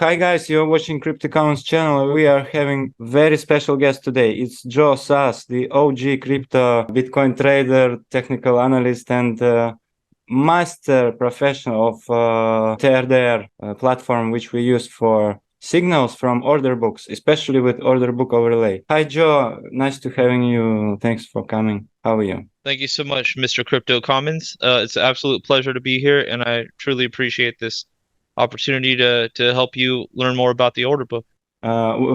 Hi guys, you're watching CryptoCommons channel. We are having very special guest today. It's Joe SAZ, the OG crypto Bitcoin trader, technical analyst, and master professional of TRDR platform, which we use for signals from order books, especially with order book overlay. Hi Joe, nice to having you. Thanks for coming. How are you? Thank you so much, Mr. CryptoCommons. It's an absolute pleasure to be here, and I truly appreciate this opportunity to help you learn more about the order book.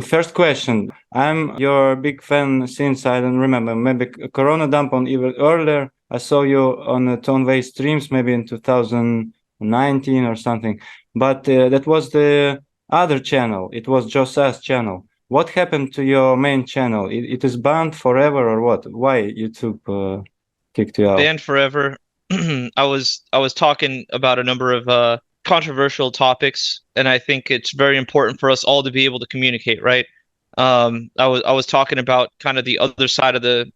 First question. I'm your big fan since I don't remember, maybe Corona dump on even earlier. I saw you on the Toneway streams maybe in 2019 or something, but that was the other channel. It was Joe SAZ channel. What happened to your main channel? It is banned forever or what? Why YouTube kicked you out? Banned forever. I was talking about a number of controversial topics, and I think it's very important for us all to be able to communicate, right? I was talking about kind of the other side of the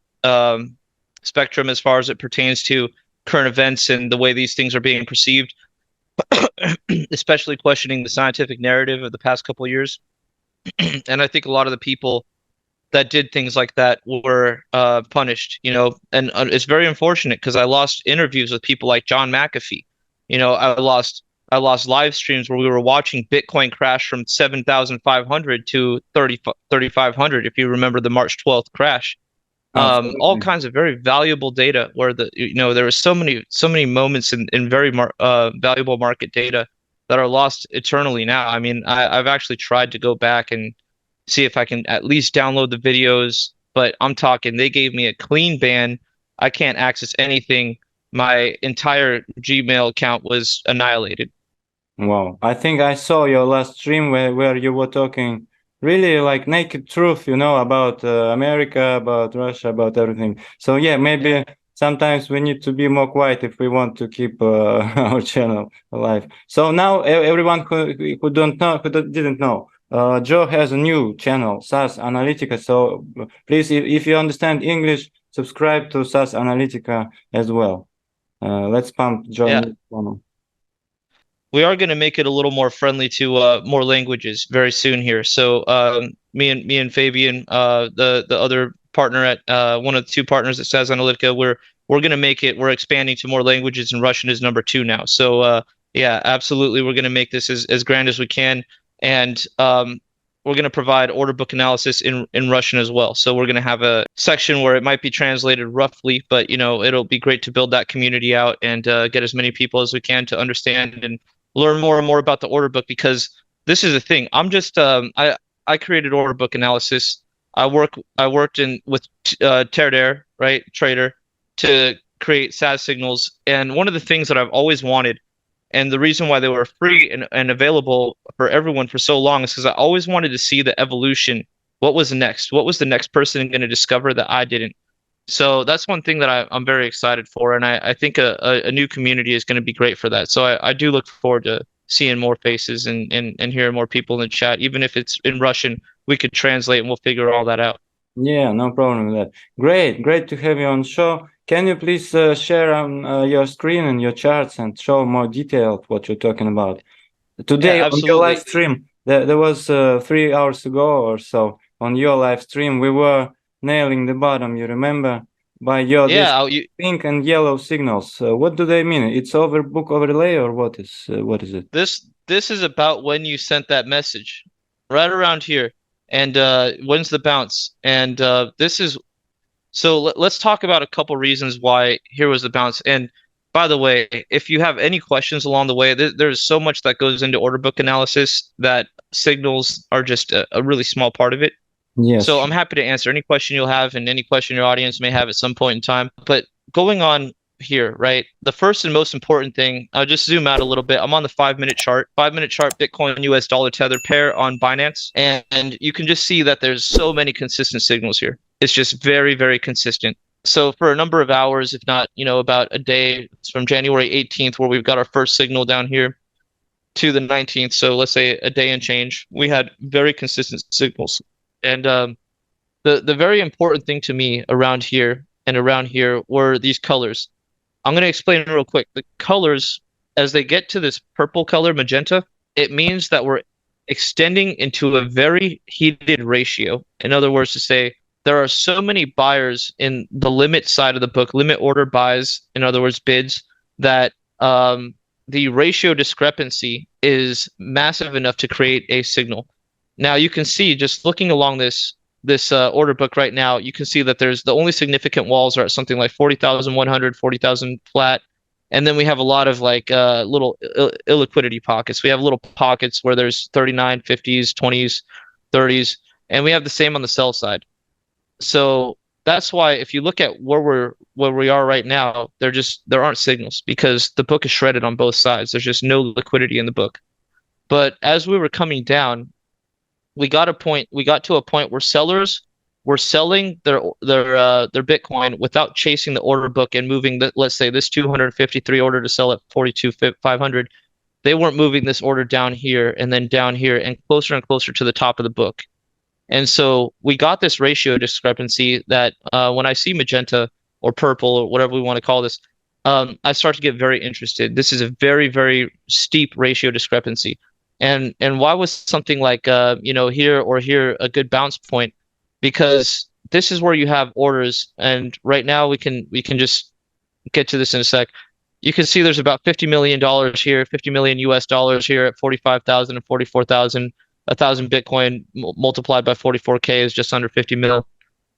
spectrum as far as it pertains to current events and the way these things are being perceived, especially questioning the scientific narrative of the past couple of years. And I think a lot of the people that did things like that were punished, and it's very unfortunate because I lost interviews with people like John McAfee. I lost live streams where we were watching Bitcoin crash from 7,500 to 3,500. If you remember the March 12th crash, all Absolutely. kinds of very valuable data where there was so many moments in very valuable market data that are lost eternally now. I mean, I've actually tried to go back and see if I can at least download the videos, but I'm talking they gave me a clean ban. I can't access anything. My entire Gmail account was annihilated. Wow. I think I saw your last stream where you were talking really like naked truth, about America, about Russia, about everything. So yeah, maybe sometimes we need to be more quiet if we want to keep our channel alive. So now everyone who don't know, didn't know, Joe has a new channel, SAS Analytica. So please, if you understand English, subscribe to SAS Analytica as well. Let's pump Yeah, Joe channel. we are going to make it a little more friendly to more languages very soon here. So me and Fabian, the other partner at one of the two partners at SAS Analytica, we're going to make it. We're expanding to more languages, and Russian is number two now. So yeah, absolutely, we're going to make this as grand as we can, and we're going to provide order book analysis in Russian as well. So we're going to have a section where it might be translated roughly, but it'll be great to build that community out and get as many people as we can to understand and learn more and more about the order book, because this is the thing. I created order book analysis. I worked in with TRDR, right, trader, to create SAS signals. And one of the things that I've always wanted, and the reason why they were free and available for everyone for so long, is because I always wanted to see the evolution. What was next? What was the next person going to discover that I didn't? So that's one thing that I'm very excited for, and I think a new community is going to be great for that. So I do look forward to seeing more faces and hearing more people in the chat. Even if it's in Russian, we could translate and we'll figure all that out. Yeah, no problem with that. Great to have you on show. Can you please share on your screen and your charts and show more detailed what you're talking about? Yeah, Today on your live absolutely. stream, there was 3 hours ago or so on your live stream, we were nailing the bottom, you remember, by your this Yeah, you, pink and yellow signals. What do they mean? It's overbook overlay or what is it? this is about when you sent that message, right around here. And when's the bounce? And this is so let's talk about a couple reasons why here was the bounce. And by the way, if you have any questions along the way, there's so much that goes into order book analysis that signals are just a really small part of it. Yes. So I'm happy to answer any question you'll have and any question your audience may have at some point in time. But going on here, right? The first and most important thing, I'll just zoom out a little bit. I'm on the 5 minute chart, 5 minute chart, Bitcoin US dollar tether pair on Binance. And you can just see that there's so many consistent signals here. It's just very, very consistent. So for a number of hours, if not, about a day, it's from January 18th, where we've got our first signal down here, to the 19th. So let's say a day and change, we had very consistent signals. And the very important thing to me around here and around here were these colors. I'm going to explain it real quick. The colors, as they get to this purple color, magenta, it means that we're extending into a very heated ratio. In other words, to say there are so many buyers in the limit side of the book, limit order buys, in other words, bids, that the ratio discrepancy is massive enough to create a signal. Now you can see, just looking along this order book right now, you can see that there's the only significant walls are at something like 40,100, 40,000 flat. And then we have a lot of like little illiquidity pockets. We have little pockets where there's 39, 50s, 20s, 30s, and we have the same on the sell side. So that's why if you look at where we are right now, there aren't signals because the book is shredded on both sides. There's just no liquidity in the book. But as we were coming down, we got to a point where sellers were selling their Bitcoin without chasing the order book and moving let's say this 253 order to sell at 42,500. They weren't moving this order down here and then down here and closer to the top of the book. And so we got this ratio discrepancy that when I see magenta or purple or whatever we want to call this, I start to get very interested. This is a very, very steep ratio discrepancy. And why was something like here or here a good bounce point? Because this is where you have orders, and right now we can just get to this in a sec. You can see there's about $50 million here, 50 million US dollars here at 45,000 and 44,000. 1,000 Bitcoin multiplied by 44K is just under 50 mil.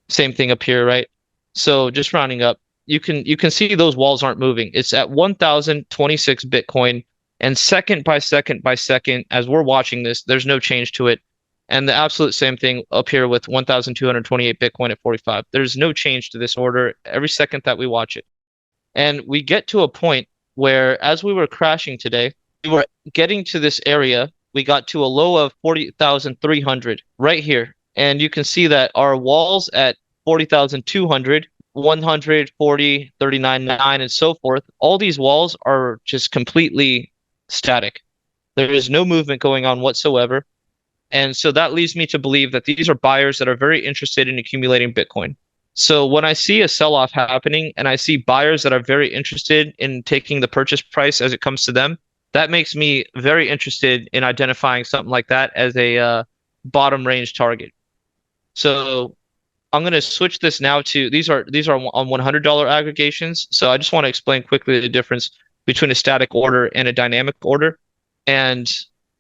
Same thing up here, right? So just rounding up, you can see those walls aren't moving. It's at 1,026 Bitcoin, and second by second by second, as we're watching this, there's no change to it. And the absolute same thing up here with 1,228 Bitcoin at 45. There's no change to this order every second that we watch it. And we get to a point where, as we were crashing today, we were getting to this area. We got to a low of 40,300 right here. And you can see that our walls at 40,200, 100, 40, 39, 9, and so forth, all these walls are just completely static. There is no movement going on whatsoever. And so that leads me to believe that these are buyers that are very interested in accumulating Bitcoin. So when I see a sell-off happening and I see buyers that are very interested in taking the purchase price as it comes to them, that makes me very interested in identifying something like that as a bottom range target. So I'm going to switch this now to these are on $100 aggregations. So I just want to explain quickly the difference between a static order and a dynamic order. And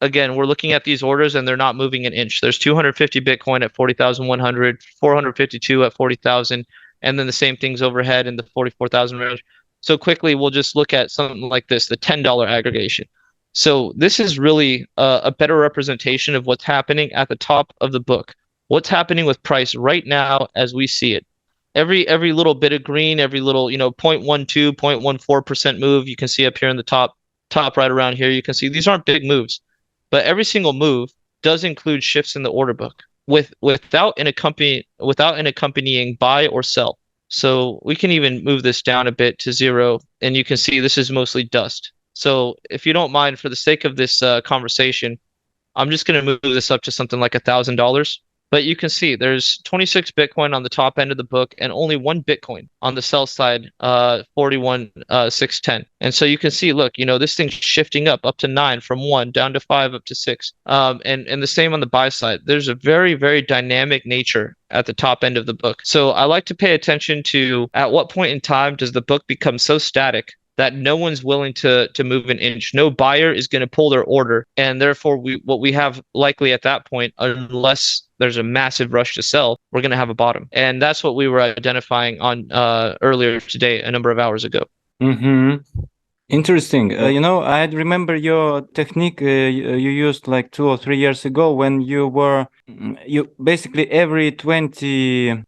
again, we're looking at these orders and they're not moving an inch. There's 250 Bitcoin at 40,100, 452 at 40,000, and then the same things overhead in the 44,000 range. So quickly, we'll just look at something like this, the $10 aggregation. So this is really a better representation of what's happening at the top of the book. What's happening with price right now as we see it. Every little bit of green, every little 0.12, 0.14% move, you can see up here in the top right around here. You can see these aren't big moves, but every single move does include shifts in the order book without an accompanying buy or sell. So we can even move this down a bit to 0, and you can see this is mostly dust. So if you don't mind, for the sake of this conversation, I'm just going to move this up to something like $1,000. But you can see there's 26 Bitcoin on the top end of the book and only 1 Bitcoin on the sell side, 41,610. And so you can see, look, this thing's shifting up to 9, from 1 down to 5, up to 6. And the same on the buy side. There's a very, very dynamic nature at the top end of the book. So I like to pay attention to at what point in time does the book become so static that no one's willing to move an inch. No buyer is going to pull their order. And therefore, what we have likely at that point, unless there's a massive rush to sell, we're going to have a bottom. And that's what we were identifying on earlier today, a number of hours ago. Mm-hmm. Interesting. I remember your technique you used like 2 or 3 years ago when you basically every 20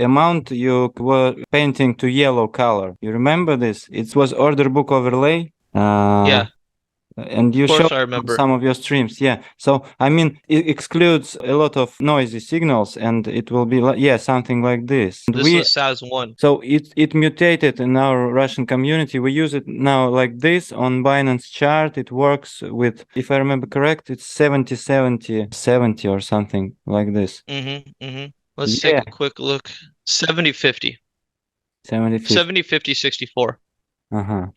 amount you were painting to yellow color. You remember this? It was order book overlay. Yeah. And you Of course, showed I remember. some of your streams. Yeah. So, I mean, it excludes a lot of noisy signals, and it will be like, something like this. This was SAZ 1. So it mutated in our Russian community. We use it now like this on Binance chart. It works with, if I remember correct, it's 70-70-70 or something like this. Let's take a quick look. 70-50. 70-50. 70-50-64.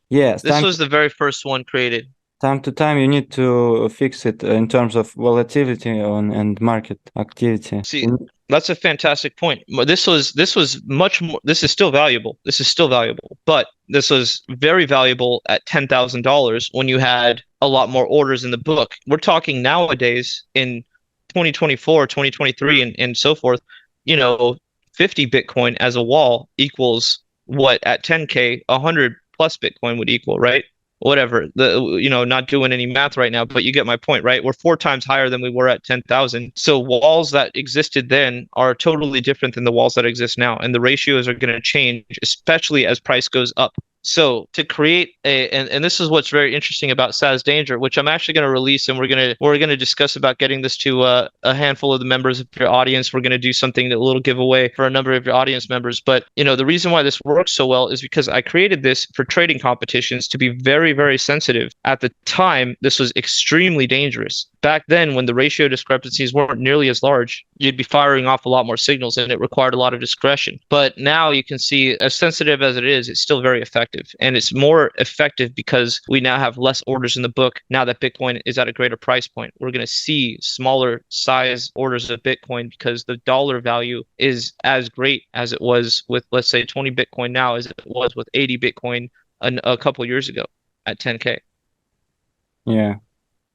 Yeah. This was the very first one created. time to time you need to fix it in terms of volatility on and market activity. See, that's a fantastic point. This was much more. This is still valuable. This is still valuable, but this was very valuable at $10,000 when you had a lot more orders in the book. We're talking nowadays in 2024, 2023, and so forth. 50 Bitcoin as a wall equals what at 10K, 100 plus Bitcoin would equal, right? Whatever, not doing any math right now, but you get my point, right? We're 4 times higher than we were at 10,000. So walls that existed then are totally different than the walls that exist now, and the ratios are going to change, especially as price goes up. So to create and this is what's very interesting about SAZ Danger, which I'm actually going to release, and we're going to discuss about getting this to a handful of the members of your audience. We're going to do something, a little giveaway for a number of your audience members. But the reason why this works so well is because I created this for trading competitions to be very, very sensitive. At the time, this was extremely dangerous. Back then, when the ratio discrepancies weren't nearly as large, you'd be firing off a lot more signals, and it required a lot of discretion. But now you can see, as sensitive as it is, it's still very effective. And it's more effective because we now have less orders in the book now that Bitcoin is at a greater price point. We're going to see smaller size orders of Bitcoin because the dollar value is as great as it was with, let's say, 20 Bitcoin now as it was with 80 Bitcoin a couple years ago at 10K. Yeah.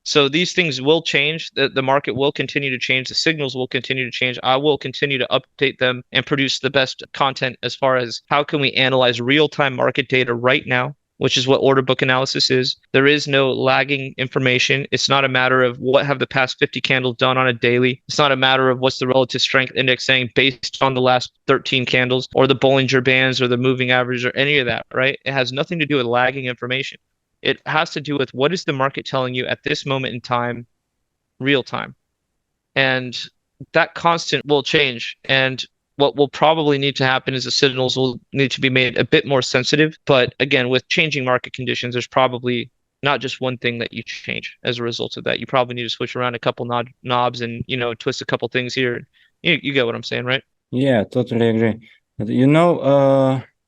So these things will change. The market will continue to change. The signals will continue to change. I will continue to update them and produce the best content as far as how can we analyze real-time market data right now, which is what order book analysis is. There is no lagging information. It's not a matter of what have the past 50 candles done on a daily. It's not a matter of what's the relative strength index saying based on the last 13 candles or the Bollinger Bands or the moving average or any of that, right? It has nothing to do with lagging information. It has to do with what is the market telling you at this moment in time, real time. And that constant will change. And what will probably need to happen is the signals will need to be made a bit more sensitive. But again, with changing market conditions, there's probably not just one thing that you change as a result of that. You probably need to switch around a couple knobs and, twist a couple things here. You get what I'm saying, right? Yeah, totally agree.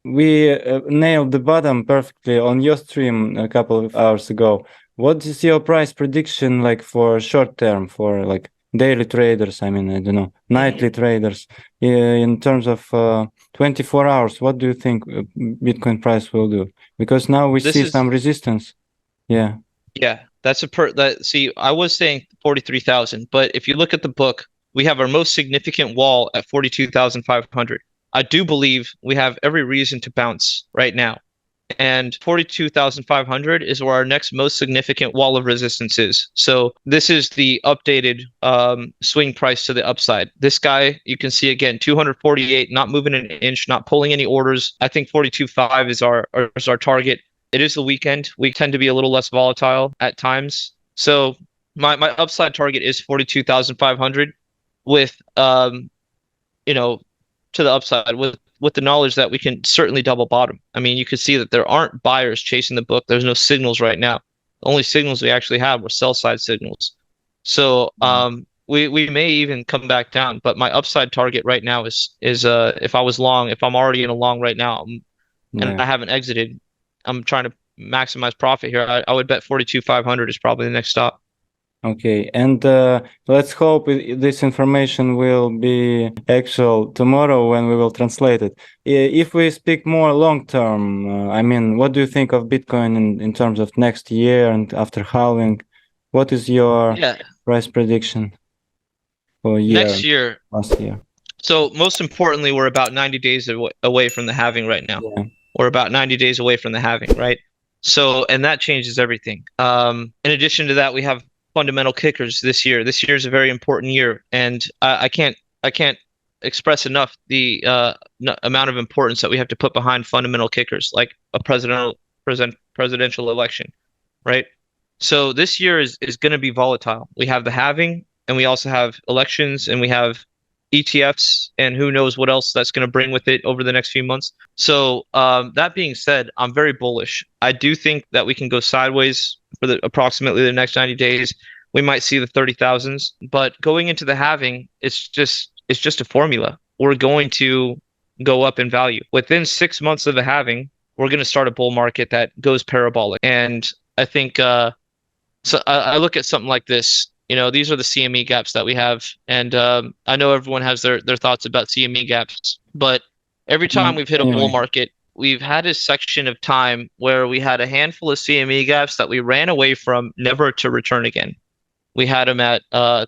We nailed the bottom perfectly on your stream a couple of hours ago. What is your price prediction like for short term, for like daily traders? I mean, I don't know, nightly traders. In terms of 24 hours, what do you think Bitcoin price will do? Because now we see some resistance. Yeah. Yeah, see, I was saying 43,000, but if you look at the book, we have our most significant wall at 42,500. I do believe we have every reason to bounce right now. And 42,500 is where our next most significant wall of resistance is. So this is the updated swing price to the upside. This guy, you can see again, 248, not moving an inch, not pulling any orders. I think 42.5 is our target. It is the weekend. We tend to be a little less volatile at times. So my upside target is 42,500 with to the upside with the knowledge that we can certainly double bottom. I mean, you can see that there aren't buyers chasing the book. There's no signals right now. The only signals we actually have were sell side signals. So we may even come back down, but my upside target right now is if I'm already in a long right now and I haven't exited, I'm trying to maximize profit here. I would bet 42,500 is probably the next stop. Okay, and let's hope this information will be actual tomorrow when we will translate it. If we speak more long term, I mean, what do you think of Bitcoin in terms of next year and after halving? What is your price prediction for next year? Last year. So most importantly, we're about 90 days away from the halving right now. Yeah. We're about 90 days away from the halving, right? So, and that changes everything. In addition to that, we have fundamental kickers this year. This year is a very important year, and I can't express enough the amount of importance that we have to put behind fundamental kickers, like a presidential election, right? So this year is going to be volatile. We have the halving, and we also have elections, and we have ETFs, and who knows what else that's going to bring with it over the next few months. So that being said, I'm very bullish. I do think that we can go sideways for approximately the next 90 days. We might see the 30,000s, but going into the halving, it's just a formula. We're going to go up in value. Within 6 months of the halving, we're going to start a bull market that goes parabolic. And I think So I look at something like this. These are the CME gaps that we have, and I know everyone has their thoughts about CME gaps, but every time we've hit a bull Anyway, market, we've had a section of time where we had a handful of CME gaps that we ran away from, never to return again. We had them at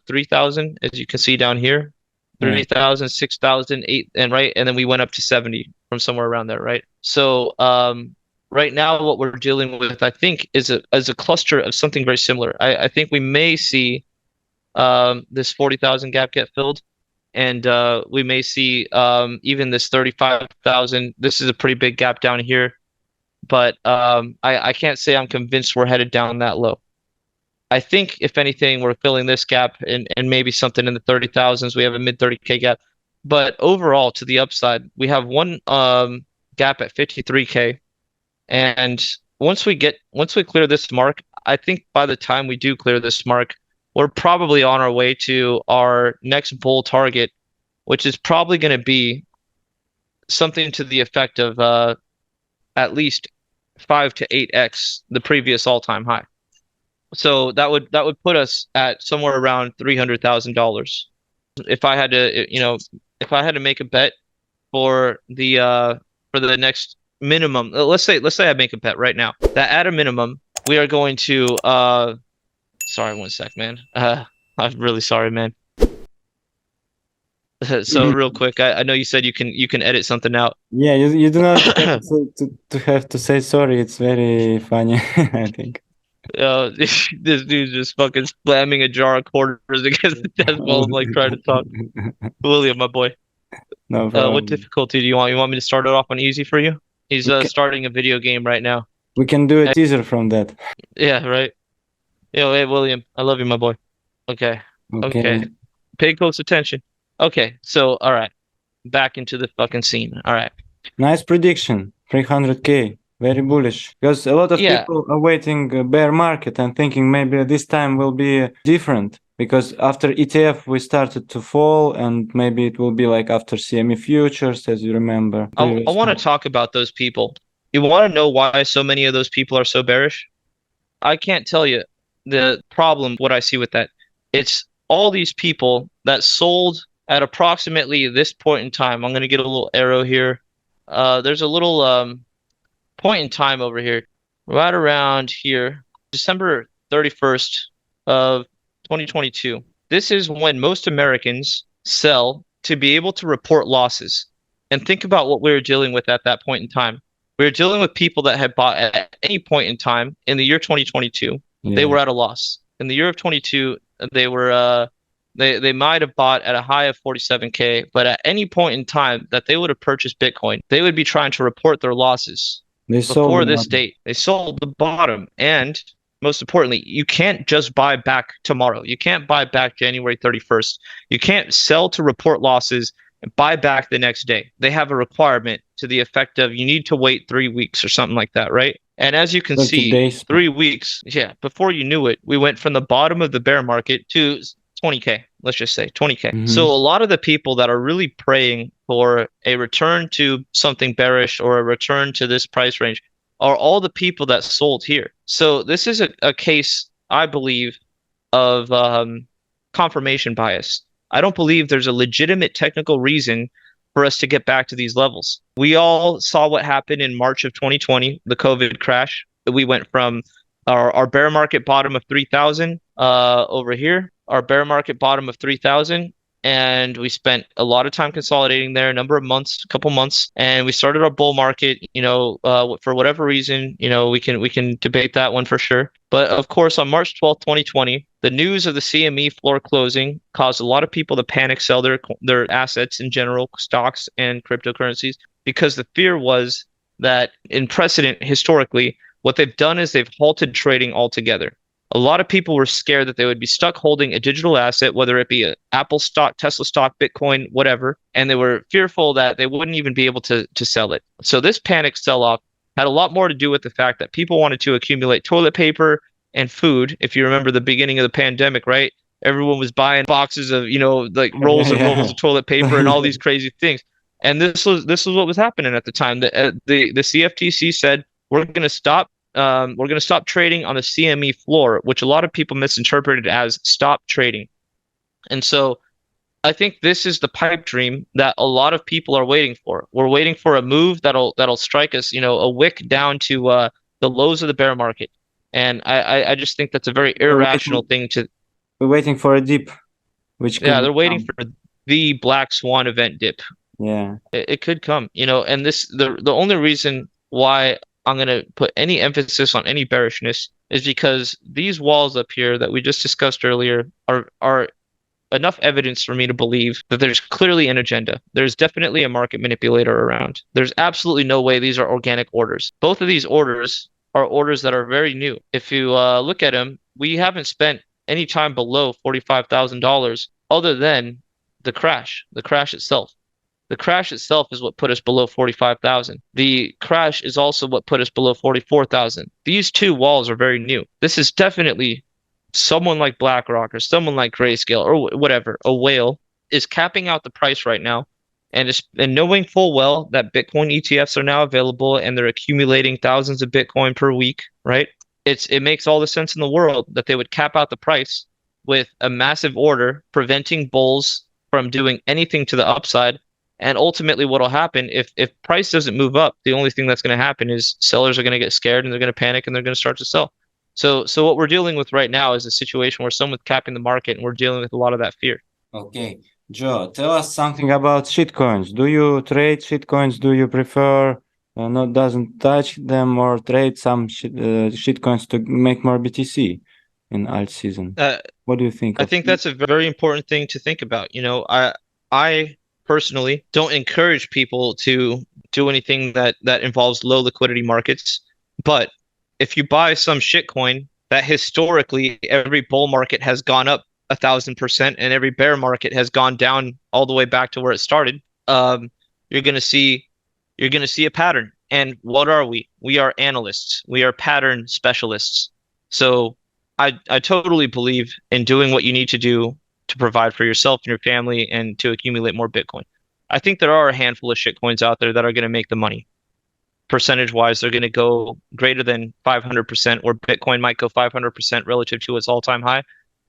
3,000, as you can see down here, yeah. 3,000, 6,000, 8, and right, and then we went up to 70 from somewhere around there, right? So right now, what we're dealing with, I think, is a cluster of something very similar. I think we may see this 40,000 gap get filled, and we may see even this 35,000. This is a pretty big gap down here, but I can't say I'm convinced we're headed down that low. I think if anything, we're filling this gap and maybe something in the 30,000s. We have a mid 30K gap, but overall to the upside, we have one gap at 53K. And once we clear this mark, I think by the time we do clear this mark, we're probably on our way to our next bull target, which is probably going to be something to the effect of at least 5 to 8x the previous all-time high. So that would put us at somewhere around $300,000. If I had to make a bet for the next minimum, let's say I make a bet right now that at a minimum we are going to sorry, one sec, man. I'm really sorry, man. So real quick, I know you said you can edit something out. Yeah, you do not have to have to say sorry. It's very funny, I think. This dude's just fucking slamming a jar of quarters against the desk while I'm like trying to talk. William, my boy. No What problem. difficulty do you want? You want me to start it off on easy for you? He's starting a video game right now. We can do a teaser from that. Yeah, right. Yo, hey William, I love you, my boy. Okay. Okay. Pay close attention. Okay, so all right. Back into the fucking scene. All right. Nice prediction. 300K. Very bullish. Because a lot of Yeah. people are waiting a bear market and thinking maybe this time will be different. Because after ETF we started to fall, and maybe it will be like after CME futures, as you remember. I want to talk about those people. You want to know why so many of those people are so bearish? I can't tell you the problem, what I see with that. It's all these people that sold at approximately this point in time. I'm going to get a little arrow here. There's a little point in time over here, right around here, December 31st of 2022. This is when most Americans sell to be able to report losses. And think about what we were dealing with at that point in time. We were dealing with people that had bought at any point in time in the year 2022. They were at a loss. In the year of 22, they were they might have bought at a high of 47K, but at any point in time that they would have purchased Bitcoin, they would be trying to report their losses. Before this date, they sold the bottom. And most importantly, you can't just buy back tomorrow. You can't buy back January 31st. You can't sell to report losses and buy back the next day. They have a requirement to the effect of you need to wait 3 weeks or something like that, right? And as you can see, days. 3 weeks, yeah, before you knew it, we went from the bottom of the bear market to 20K, let's just say 20K. So a lot of the people that are really praying for a return to something bearish or a return to this price range are all the people that sold here. So this is a case, I believe, of confirmation bias. I don't believe there's a legitimate technical reason for us to get back to these levels. We all saw what happened in March of 2020, the COVID crash. We went from our bear market bottom of 3,000 over here, our bear market bottom of 3,000, and we spent a lot of time consolidating there, a couple months, and we started our bull market. For whatever reason, we can debate that one for sure. But of course, on March 12th, 2020, the news of the CME floor closing caused a lot of people to panic sell their assets in general, stocks and cryptocurrencies, because the fear was that in precedent, historically, what they've done is they've halted trading altogether. A lot of people were scared that they would be stuck holding a digital asset, whether it be an Apple stock, Tesla stock, Bitcoin, whatever, and they were fearful that they wouldn't even be able to sell it. So this panic sell-off had a lot more to do with the fact that people wanted to accumulate toilet paper and food. If you remember the beginning of the pandemic, right? Everyone was buying boxes of, like rolls and rolls of toilet paper and all these crazy things. And this was what was happening at the time. The CFTC said, we're going to stop we're going to stop trading on the CME floor, which a lot of people misinterpreted as stop trading. And so I think this is the pipe dream that a lot of people are waiting for. We're waiting for a move that'll strike us, a wick down to the lows of the bear market. And I just think that's a very irrational thing to. We're waiting for a dip, which could they're waiting for the black swan event dip. Yeah, it could come, and the only reason why I'm going to put any emphasis on any bearishness is because these walls up here that we just discussed earlier are enough evidence for me to believe that there's clearly an agenda. There's definitely a market manipulator around. There's absolutely no way these are organic orders. Both of these orders are orders that are very new. If you look at them, we haven't spent any time below $45,000 other than the crash itself. The crash itself is what put us below 45,000. The crash is also what put us below 44,000. These two walls are very new. This is definitely someone like BlackRock or someone like Grayscale or whatever, a whale, is capping out the price right now, and knowing full well that Bitcoin ETFs are now available and they're accumulating thousands of Bitcoin per week, right? It makes all the sense in the world that they would cap out the price with a massive order, preventing bulls from doing anything to the upside. And ultimately, what will happen if price doesn't move up, the only thing that's going to happen is sellers are going to get scared and they're going to panic and they're going to start to sell. So what we're dealing with right now is a situation where someone's capping the market, and we're dealing with a lot of that fear. Okay, Joe, tell us something about shitcoins. Do you trade shitcoins? Do you prefer doesn't touch them, or trade some shitcoins to make more BTC in alt season? What do you think? I think that's a very important thing to think about. I personally don't encourage people to do anything that involves low liquidity markets, but if you buy some shitcoin that historically every bull market has gone up 1,000% and every bear market has gone down all the way back to where it started, you're gonna see a pattern. And what are we? We are analysts. We are pattern specialists. So I totally believe in doing what you need to do to provide for yourself and your family and to accumulate more Bitcoin. I think there are a handful of shitcoins out there that are going to make the money. Percentage wise, they're going to go greater than 500%, or Bitcoin might go 500% relative to its all-time high.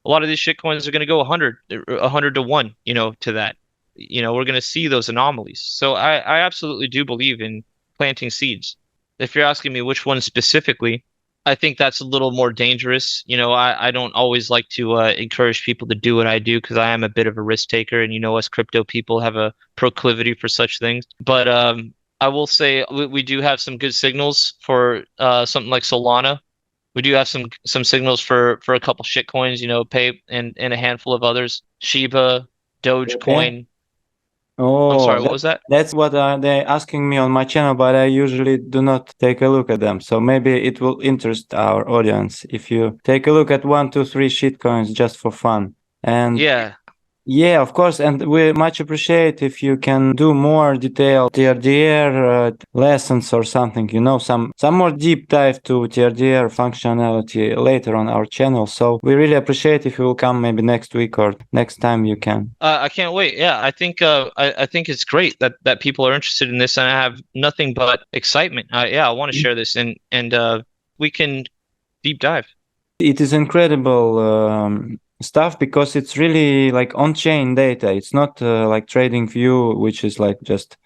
A lot of these shitcoins are going to go 100 to 1, to that. We're going to see those anomalies. So I absolutely do believe in planting seeds. If you're asking me which one specifically, I think that's a little more dangerous. I don't always like to encourage people to do what I do because I am a bit of a risk taker, and us crypto people have a proclivity for such things. But I will say we do have some good signals for something like Solana. We do have some signals for a couple shitcoins, Pay and a handful of others. Shiba, Dogecoin. Okay. Oh, I'm sorry, what was that? That's what they're asking me on my channel, but I usually do not take a look at them. So maybe it will interest our audience if you take a look at 1, 2, 3 shitcoins just for fun. And yeah, of course, and we much appreciate if you can do more detailed TRDR lessons or something, some more deep dive to TRDR functionality later on our channel. So we really appreciate if you will come maybe next week or next time you can. I can't wait. Yeah, I think I think it's great that people are interested in this, and I have nothing but excitement. I want to share this, and we can deep dive. It is incredible stuff because it's really like on-chain data. It's not like trading view, which is like just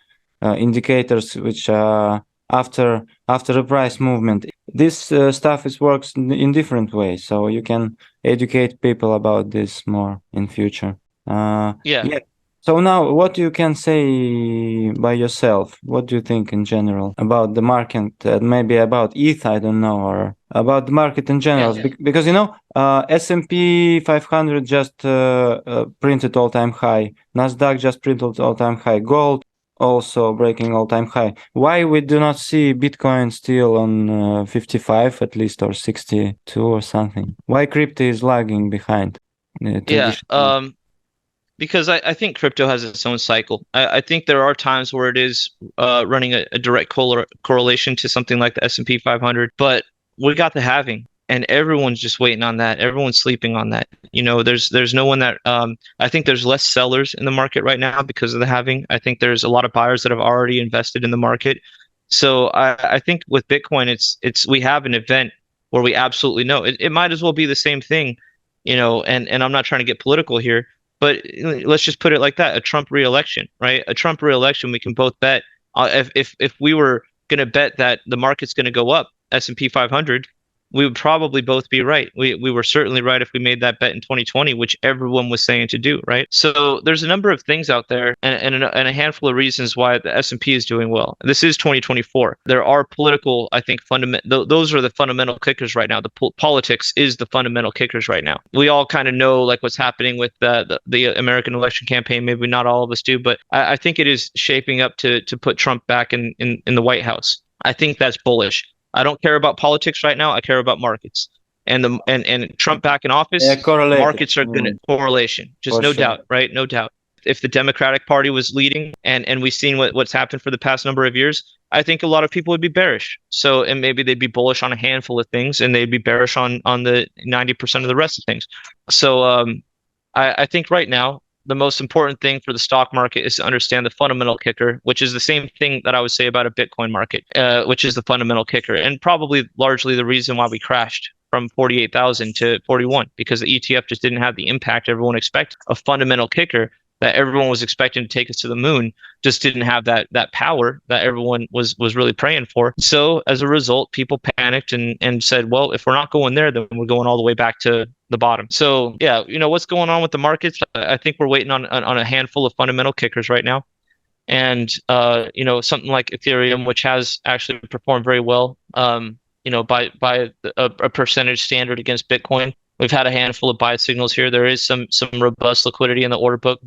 indicators which after a price movement. This stuff works in different ways, so you can educate people about this more in future. Yeah. So now, what you can say by yourself? What do you think in general about the market? Maybe about ETH, I don't know, or about the market in general, because S&P 500 just printed all-time high. Nasdaq just printed all-time high. Gold also breaking all-time high. Why we do not see Bitcoin still on 55 at least, or 62 or something? Why crypto is lagging behind? Because I think crypto has its own cycle. I think there are times where it is running a direct correlation to something like the S&P 500, but we got the halving, and everyone's just waiting on that. Everyone's sleeping on that. There's no one that I think there's less sellers in the market right now because of the halving. I think there's a lot of buyers that have already invested in the market. So I think with Bitcoin, we have an event where we absolutely know it might as well be the same thing, and I'm not trying to get political here, but let's just put it like that: a Trump reelection, right? A Trump reelection, we can both bet. If we were going to bet that the market's going to go up, S&P 500, we would probably both be right. We were certainly right if we made that bet in 2020, which everyone was saying to do, right? So there's a number of things out there, and a handful of reasons why the S&P is doing well. This is 2024. There are political, I think, those are the fundamental kickers right now. The politics is the fundamental kickers right now. We all kind of know like what's happening with the American election campaign. Maybe not all of us do, but I think it is shaping up to put Trump back in the White House. I think that's bullish. I don't care about politics right now. I care about markets. And Trump back in office, markets are going to correlation, just no doubt, right? No doubt. If the Democratic Party was leading and we've seen what's happened for the past number of years, I think a lot of people would be bearish. So, and maybe they'd be bullish on a handful of things and they'd be bearish on the 90% of the rest of things. So I think right now, the most important thing for the stock market is to understand the fundamental kicker, which is the same thing that I would say about a Bitcoin market, which is the fundamental kicker, and probably largely the reason why we crashed from 48,000 to 41, because the ETF just didn't have the impact everyone expected. A fundamental kicker that everyone was expecting to take us to the moon just didn't have that power that everyone was really praying for. So as a result, people panicked and said, well, if we're not going there, then we're going all the way back to the bottom. So yeah, what's going on with the markets? I think we're waiting on a handful of fundamental kickers right now. And something like Ethereum, which has actually performed very well, by a percentage standard against Bitcoin. We've had a handful of buy signals here. There is some robust liquidity in the order book.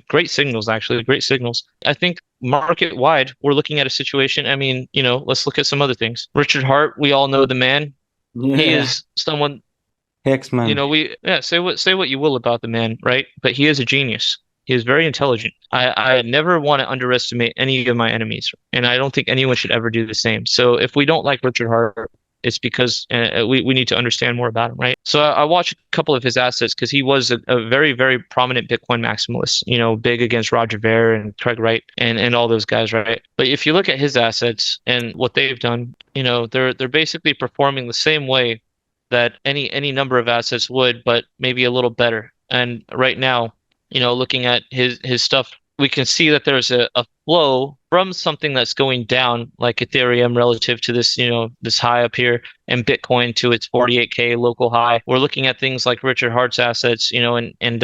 Great signals, actually. Great signals. I think market wide, we're looking at a situation. I mean, let's look at some other things. Richard Hart, we all know the man. Yeah. He is someone. Hexman. Say what you will about the man, right? But he is a genius. He is very intelligent. I never want to underestimate any of my enemies, and I don't think anyone should ever do the same. So if we don't like Richard Hart, it's because we need to understand more about him, right? So I watched a couple of his assets because he was a very, very prominent Bitcoin maximalist, big against Roger Ver and Craig Wright and all those guys, right? But if you look at his assets and what they've done, they're basically performing the same way that any number of assets would, but maybe a little better. And right now, looking at his stuff, we can see that there's a flow from something that's going down, like Ethereum relative to this, this high up here, and Bitcoin to its 48K local high. We're looking at things like Richard Hart's assets, and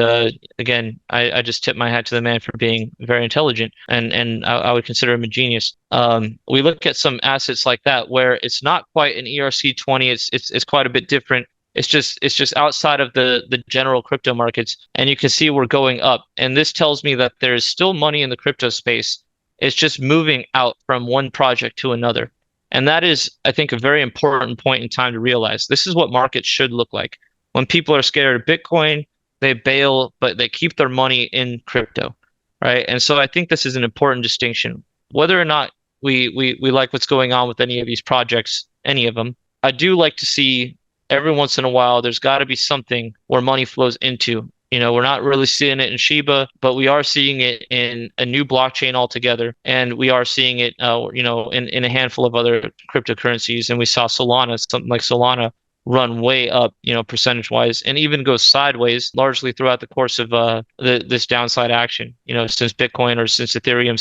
again, I just tip my hat to the man for being very intelligent, and I would consider him a genius. We look at some assets like that where it's not quite an ERC20, it's quite a bit different. It's just outside of the general crypto markets, and you can see we're going up. And this tells me that there's still money in the crypto space. It's just moving out from one project to another. And that is, I think, a very important point in time to realize. This is what markets should look like. When people are scared of Bitcoin, they bail, but they keep their money in crypto, right? And so I think this is an important distinction. Whether or not we like what's going on with any of these projects, any of them, I do like to see every once in a while, there's got to be something where money flows into. We're not really seeing it in Shiba, but we are seeing it in a new blockchain altogether. And we are seeing it, in a handful of other cryptocurrencies. And we saw something like Solana run way up, percentage wise, and even go sideways largely throughout the course of this downside action. Since Bitcoin or since Ethereum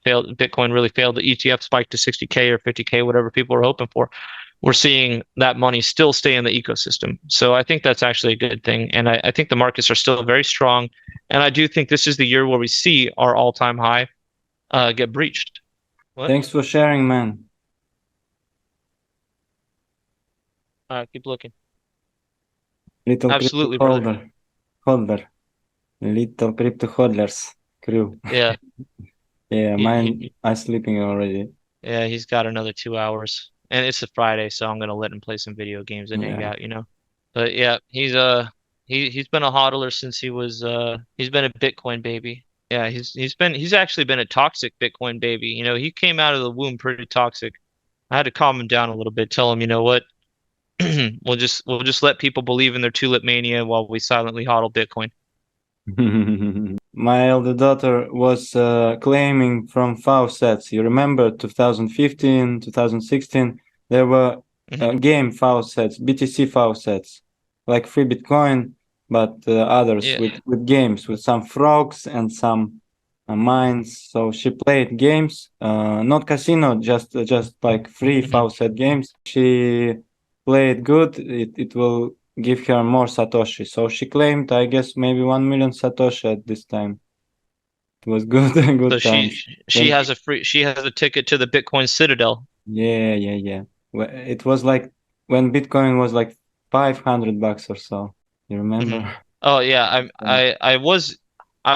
failed, Bitcoin really failed, the ETF spiked to 60K or 50K, whatever people were hoping for. We're seeing that money still stay in the ecosystem. So I think that's actually a good thing. And I think the markets are still very strong. And I do think this is the year where we see our all-time high get breached. What? Thanks for sharing, man. All right, keep looking. Little absolutely, crypto holder. Little crypto hodlers crew. Yeah. Yeah, mine I'm sleeping already. Yeah, he's got another 2 hours. And it's a Friday, so I'm gonna let him play some video games and hang out, But yeah, he's been a hodler since he's been a Bitcoin baby. Yeah, he's actually been a toxic Bitcoin baby. He came out of the womb pretty toxic. I had to calm him down a little bit, tell him, you know what, we'll just let people believe in their tulip mania while we silently hodl Bitcoin. My elder daughter was claiming from faucets. You remember 2015, 2016, there were game faucets, BTC faucets, like free Bitcoin, but others Yeah. with games, with some frogs and some mines. So she played games, not casino, just like free faucet games. She played good. It will give her more Satoshi. So she claimed, I guess, maybe 1 million Satoshi at this time. It was good, So good times. she When, has a ticket to the Bitcoin Citadel. yeah. It was like when Bitcoin was like $500 or so. You remember? Oh yeah, Yeah. I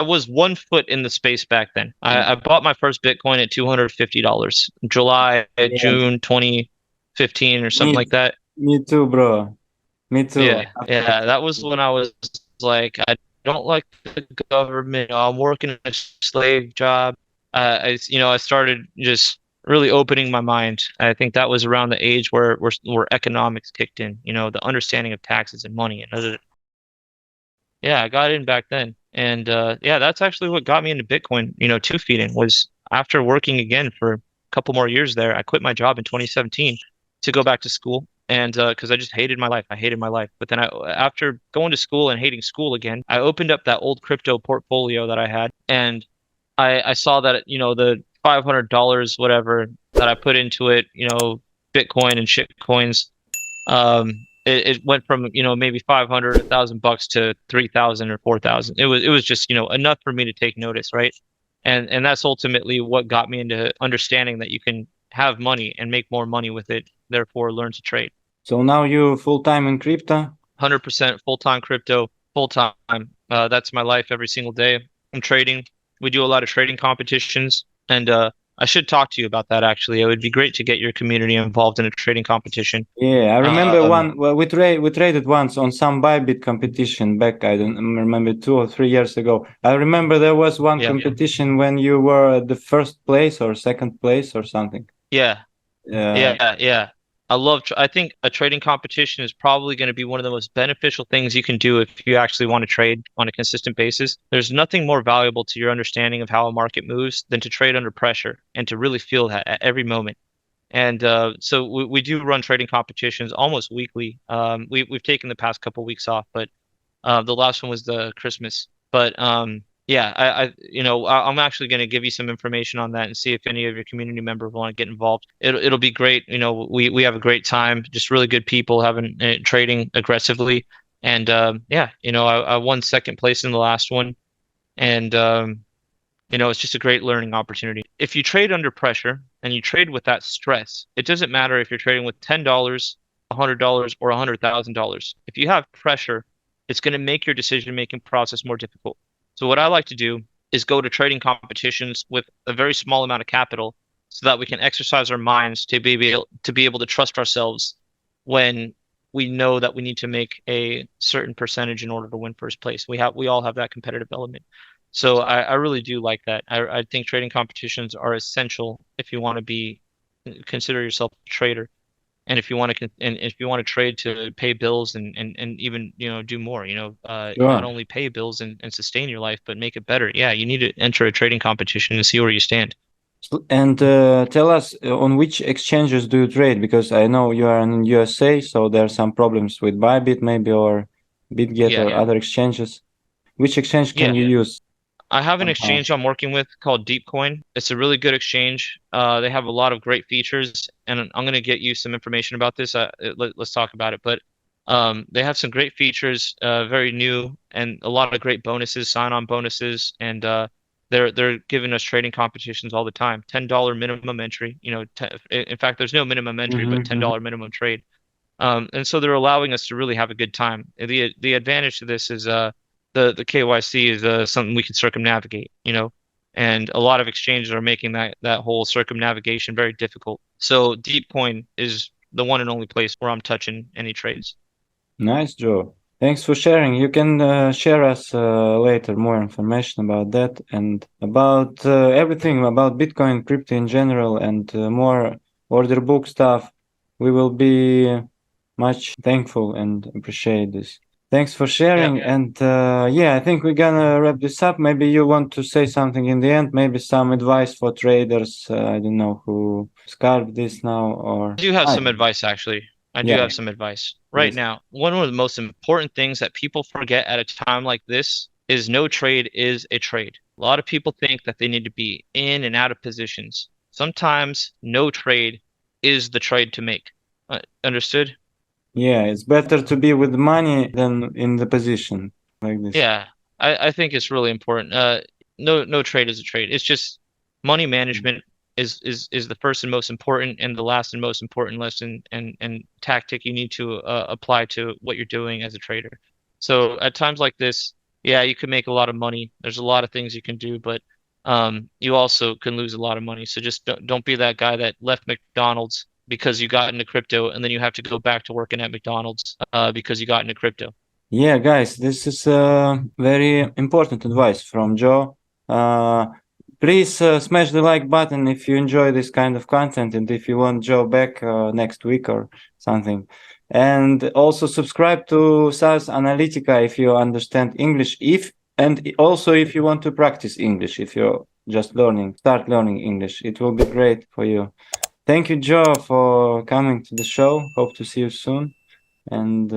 was 1 foot in the space back then. I bought my first Bitcoin at $250, Yeah. June 2015 or something Me, like that. me too, bro. Me too. Yeah, that was when I was like, I don't like the government. I'm working a slave job. I started just really opening my mind. I think that was around the age where economics kicked in. The understanding of taxes and money and other. Yeah, I got in back then. And yeah, that's actually what got me into Bitcoin, tube feeding was after working again for a couple more years there. I quit my job in 2017 to go back to school. And because I just hated my life. I hated my life. But then after going to school and hating school again, I opened up that old crypto portfolio that I had. And I saw that, the $500, whatever, that I put into it, Bitcoin and shit coins, it went from maybe 500 $1,000 to 3,000 or 4,000. It was just enough for me to take notice, right? And that's ultimately what got me into understanding that you can have money and make more money with it, therefore learn to trade. So now you full time in crypto? 100% full-time crypto, full-time. That's my life every single day. I'm trading. We do a lot of trading competitions, and I should talk to you about that actually. It would be great to get your community involved in a trading competition. Yeah, I remember Um, one. Well, we traded once on some Bybit competition back. I don't remember 2 or 3 years ago. I remember there was one yeah. competition when you were at the first place or second place or something. Yeah, Yeah, yeah. I think a trading competition is probably going to be one of the most beneficial things you can do if you actually want to trade on a consistent basis. There's nothing more valuable to your understanding of how a market moves than to trade under pressure and to really feel that at every moment. And so we do run trading competitions almost weekly. We've taken the past couple weeks off, but the last one was the Christmas. But yeah, I'm actually going to give you some information on that and see if any of your community members want to get involved. It'll be great. We have a great time, just really good people having trading aggressively. And yeah, I won second place in the last one, and it's just a great learning opportunity. If you trade under pressure and you trade with that stress, it doesn't matter if you're trading with $10, $100, or $100,000. If you have pressure, it's going to make your decision-making process more difficult. So what I like to do is go to trading competitions with a very small amount of capital so that we can exercise our minds to be able to trust ourselves when we know that we need to make a certain percentage in order to win first place. We all have that competitive element. So I really do like that. I think trading competitions are essential if you want to consider yourself a trader, and if you want to trade to pay bills and even do more, not sure. only pay bills and sustain your life, but make it better. Yeah, you need to enter a trading competition and see where you stand. And tell us on which exchanges do you trade? Because I know you are in USA, so there are some problems with Bybit maybe or BitGet or Yeah, other exchanges. Which exchange can yeah. you use I have an somehow? exchange I'm working with called DeepCoin. It's a really good exchange. They have a lot of great features, and I'm going to get you some information about this. Let's talk about it. But they have some great features, very new, and a lot of great bonuses, sign-on bonuses, and they're giving us trading competitions all the time. $10 minimum entry. In fact, there's no minimum entry, but Mm-hmm. $10 minimum trade. And so they're allowing us to really have a good time. The advantage to this is the KYC is something we can circumnavigate, and a lot of exchanges are making that whole circumnavigation very difficult. So DeepCoin is the one and only place where I'm touching any trades. Nice, Joe. Thanks for sharing. You can share us later more information about that and about everything about Bitcoin, crypto in general, and more order book stuff. We will be much thankful and appreciate this. Thanks for sharing. And yeah, I think we're gonna wrap this up. Maybe you want to say something in the end, maybe some advice for traders. I don't know who scarfed this now, or I do have some advice, actually. I do Yeah. have some advice right Yes. now. One of the most important things that people forget at a time like this is no trade is a trade. A lot of people think that they need to be in and out of positions. Sometimes no trade is the trade to make. Understood? Yeah, it's better to be with money than in the position like this. Yeah, I think it's really important. No trade is a trade. It's just money management is the first and most important, and the last and most important lesson and tactic you need to apply to what you're doing as a trader. So at times like this, yeah, you can make a lot of money. There's a lot of things you can do, but you also can lose a lot of money. So just don't be that guy that left McDonald's because you got into crypto, and then you have to go back to working at McDonald's because you got into crypto. Yeah, guys, this is very important advice from Joe. Please smash the like button if you enjoy this kind of content and if you want Joe back next week or something. And also subscribe to SAZ Analytica if you understand English, and also if you want to practice English, if you're just start learning English, it will be great for you. Thank you, Joe, for coming to the show. Hope to see you soon. And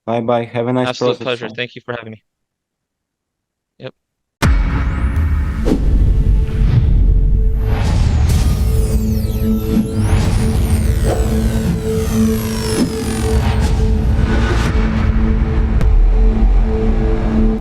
bye bye. Have a nice Absolute process. pleasure. Thank you for having me.